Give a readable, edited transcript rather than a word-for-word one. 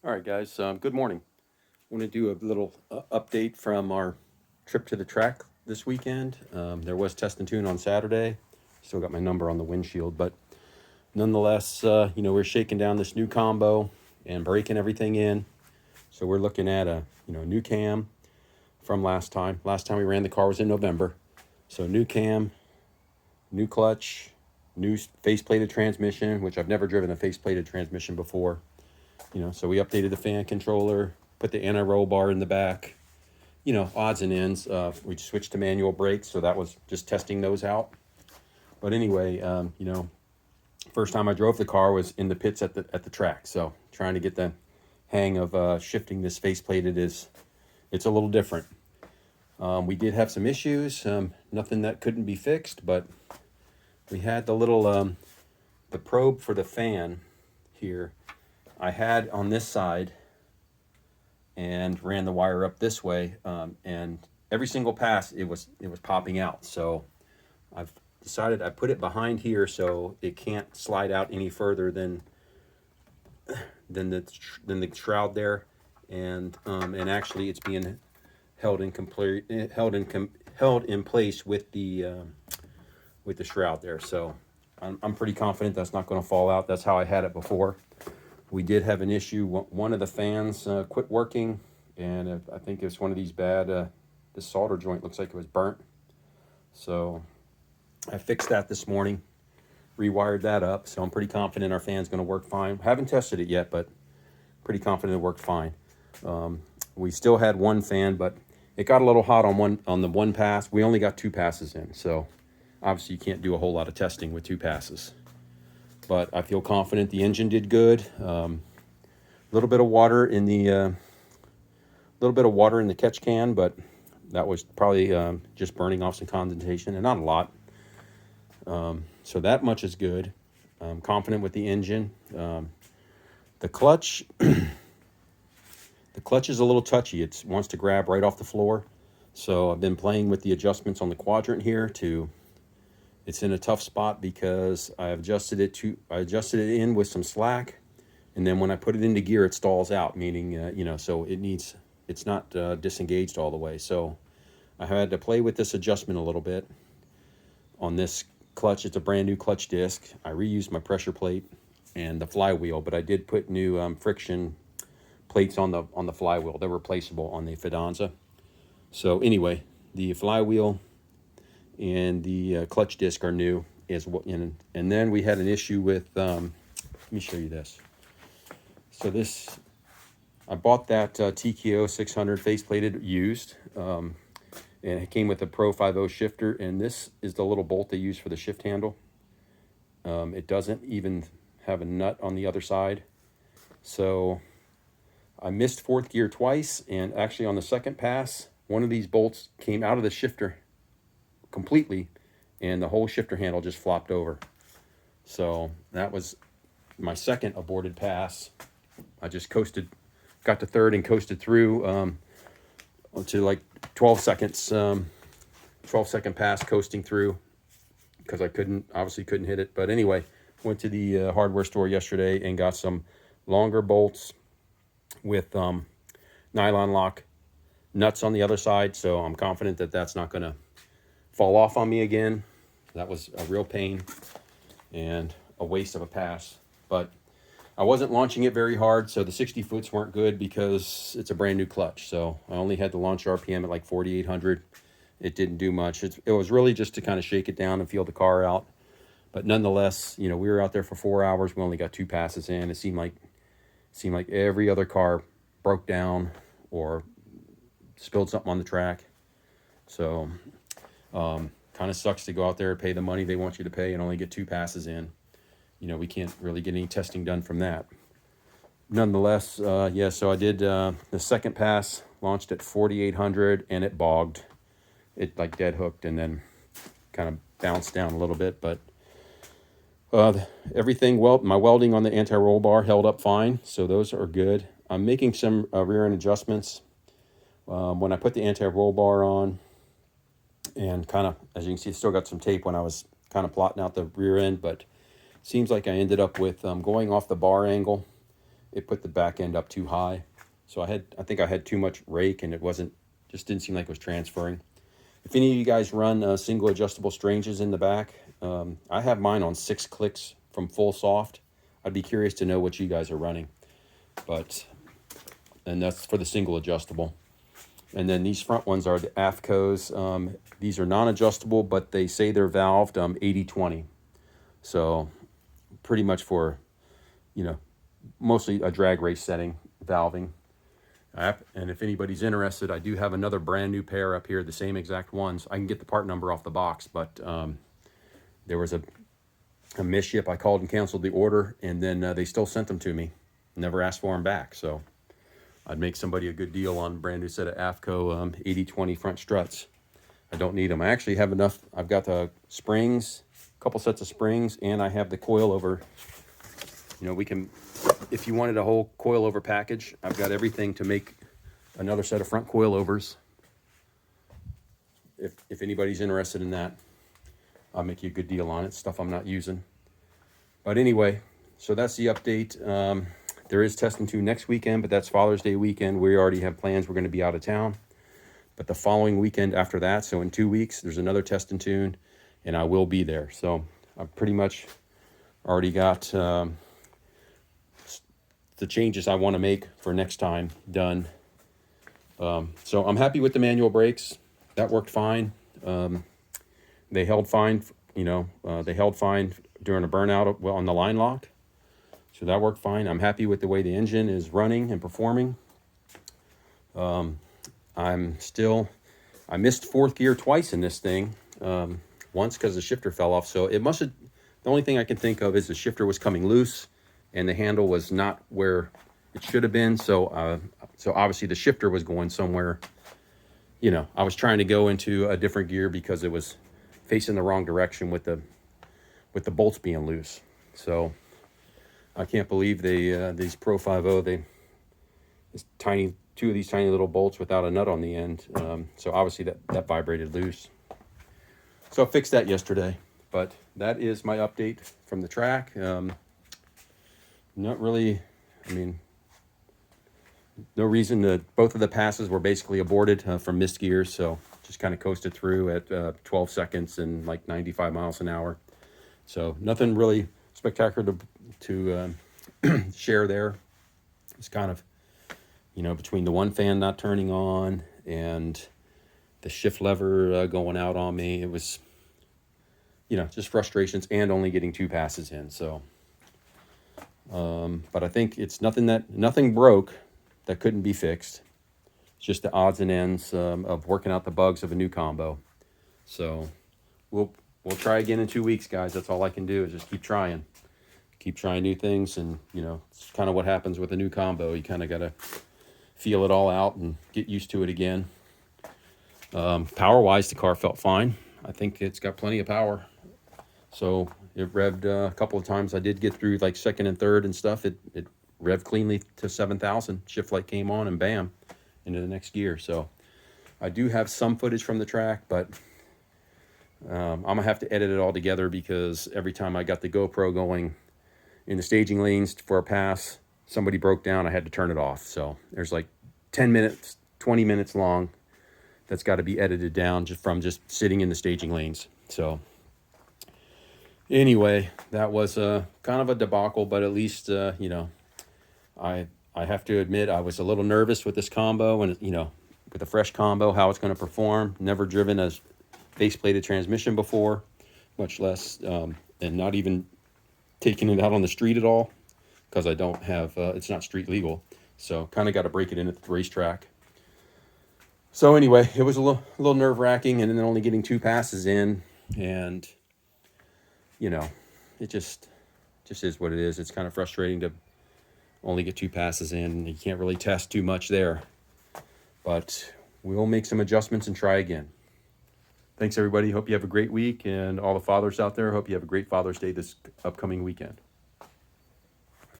All right, guys, good morning. I want to do a little update from our trip to the track this weekend. There was test and tune on Saturday. Still got my number on the windshield, but nonetheless, we're shaking down this new combo and breaking everything in. So we're looking at a new cam from last time. Last time we ran the car was in November. So new cam, new clutch, new face-plated transmission, which I've never driven a face-plated transmission before. So we updated the fan controller, put the anti-roll bar in the back, odds and ends. We switched to manual brakes, so that was just testing those out. But anyway, first time I drove the car was in the pits at the track. So trying to get the hang of shifting this faceplated it's a little different. We did have some issues, nothing that couldn't be fixed, but we had the little the probe for the fan here. I had on this side and ran the wire up this way, and every single pass it was popping out. So I've decided I put it behind here so it can't slide out any further than the shroud there, and actually it's being held in place with the shroud there. So I'm pretty confident that's not going to fall out. That's how I had it before. We did have an issue. One of the fans quit working, and I think it's one of these bad, this solder joint looks like it was burnt. So I fixed that this morning, rewired that up. So I'm pretty confident our fan's going to work fine. Haven't tested it yet, but pretty confident it worked fine. We still had one fan, but it got a little hot on the one pass. We only got 2 passes in, so obviously you can't do a whole lot of testing with 2 passes. But I feel confident the engine did good. Little bit of water in the catch can, but that was probably just burning off some condensation, and not a lot. So that much is good. I'm confident with the engine. The clutch, the clutch is a little touchy. It wants to grab right off the floor. So I've been playing with the adjustments on the quadrant here to. It's in a tough spot because I adjusted it in with some slack, and then when I put it into gear, it stalls out, meaning, so it's not disengaged all the way. So I had to play with this adjustment a little bit on this clutch. It's a brand new clutch disc. I reused my pressure plate and the flywheel, but I did put new friction plates on the flywheel. They're replaceable on the Fidanza. So anyway, the flywheel and the clutch disc are new and then we had an issue with let me show you this. So I bought that TKO 600 faceplated used, and it came with a Pro 50 shifter, and this is the little bolt they use for the shift handle. It doesn't even have a nut on the other side, so I missed 4th gear twice, and actually on the second pass one of these bolts came out of the shifter completely, and the whole shifter handle just flopped over. So that was my second aborted pass. I just got to 3rd and coasted through to like 12 seconds, 12-second pass coasting through because I obviously couldn't hit it. But anyway, went to the hardware store yesterday and got some longer bolts with nylon lock nuts on the other side. So I'm confident that that's not going to fall off on me again. That was a real pain and a waste of a pass, but I wasn't launching it very hard, so the 60 foots weren't good because it's a brand new clutch. So I only had the launch RPM at like 4,800. It didn't do much. It was really just to kind of shake it down and feel the car out. But nonetheless, we were out there for 4 hours. We only got 2 passes in. It seemed like every other car broke down or spilled something on the track. So kind of sucks to go out there and pay the money they want you to pay and only get 2 passes in. We can't really get any testing done from that. Nonetheless, so I did the second pass, launched at 4,800, and it bogged. It like dead hooked and then kind of bounced down a little bit. But everything, my welding on the anti-roll bar held up fine, so those are good. I'm making some rear end adjustments. When I put the anti-roll bar on, and kind of, as you can see, still got some tape when I was kind of plotting out the rear end, but seems like I ended up with going off the bar angle it put the back end up too high. So I think I had too much rake, and just didn't seem like it was transferring. If any of you guys run single adjustable stranges in the back, I have mine on 6 clicks from full soft. I'd be curious to know what you guys are running. And that's for the single adjustable. And then these front ones are the AFCOs. These are non-adjustable, but they say they're valved 80-20. So pretty much for, mostly a drag race setting, valving. And if anybody's interested, I do have another brand new pair up here, the same exact ones. I can get the part number off the box, but there was a misship. I called and canceled the order, and then they still sent them to me. Never asked for them back. So I'd make somebody a good deal on a brand new set of AFCO 80-20 front struts. I don't need them. I actually have enough. I've got the springs, a couple sets of springs, and I have the coilover. If you wanted a whole coilover package, I've got everything to make another set of front coilovers. If anybody's interested in that, I'll make you a good deal on it. Stuff I'm not using. But anyway, so that's the update. There is Test and Tune next weekend, but that's Father's Day weekend. We already have plans. We're going to be out of town. But the following weekend after that, so in 2 weeks, there's another Test and Tune, and I will be there. So I've pretty much already got the changes I want to make for next time done. So I'm happy with the manual brakes. That worked fine. They held fine, they held fine during a burnout on the line lock. So that worked fine. I'm happy with the way the engine is running and performing. I missed fourth gear twice in this thing. Once because the shifter fell off. So the only thing I can think of is the shifter was coming loose and the handle was not where it should have been. So obviously the shifter was going somewhere. I was trying to go into a different gear because it was facing the wrong direction with the bolts being loose. So I can't believe these Pro 5.0, two of these tiny little bolts without a nut on the end. So obviously that vibrated loose. So I fixed that yesterday, but that is my update from the track. Not really, no reason both of the passes were basically aborted from missed gears. So just kind of coasted through at 12 seconds and like 95 miles an hour. So nothing really spectacular to share there. It's kind of, between the one fan not turning on and the shift lever going out on me, it was, just frustrations and only getting 2 passes in. So, but I think it's nothing broke that couldn't be fixed. It's just the odds and ends of working out the bugs of a new combo. So we'll try again in 2 weeks, guys. That's all I can do is just keep trying new things. And, it's kind of what happens with a new combo. You kind of got to feel it all out and get used to it again. Power-wise, the car felt fine. I think it's got plenty of power. So it revved a couple of times. I did get through like second and third and stuff. It revved cleanly to 7,000. Shift light came on and bam, into the next gear. So I do have some footage from the track, but I'm going to have to edit it all together because every time I got the GoPro going in the staging lanes for a pass, somebody broke down. I had to turn it off. So there's like 10 minutes, 20 minutes long that's got to be edited down from just sitting in the staging lanes. So anyway, that was kind of a debacle, but at least, I have to admit I was a little nervous with this combo and, with a fresh combo, how it's going to perform. Never driven a face-plated transmission before, much less, and not even taking it out on the street at all because I don't have, it's not street legal. So kind of got to break it in at the racetrack. So anyway, it was a little nerve-wracking, and then only getting 2 passes in, and, it just is what it is. It's kind of frustrating to only get 2 passes in. You can't really test too much there. But we'll make some adjustments and try again. Thanks, everybody. Hope you have a great week. And all the fathers out there, hope you have a great Father's Day this upcoming weekend.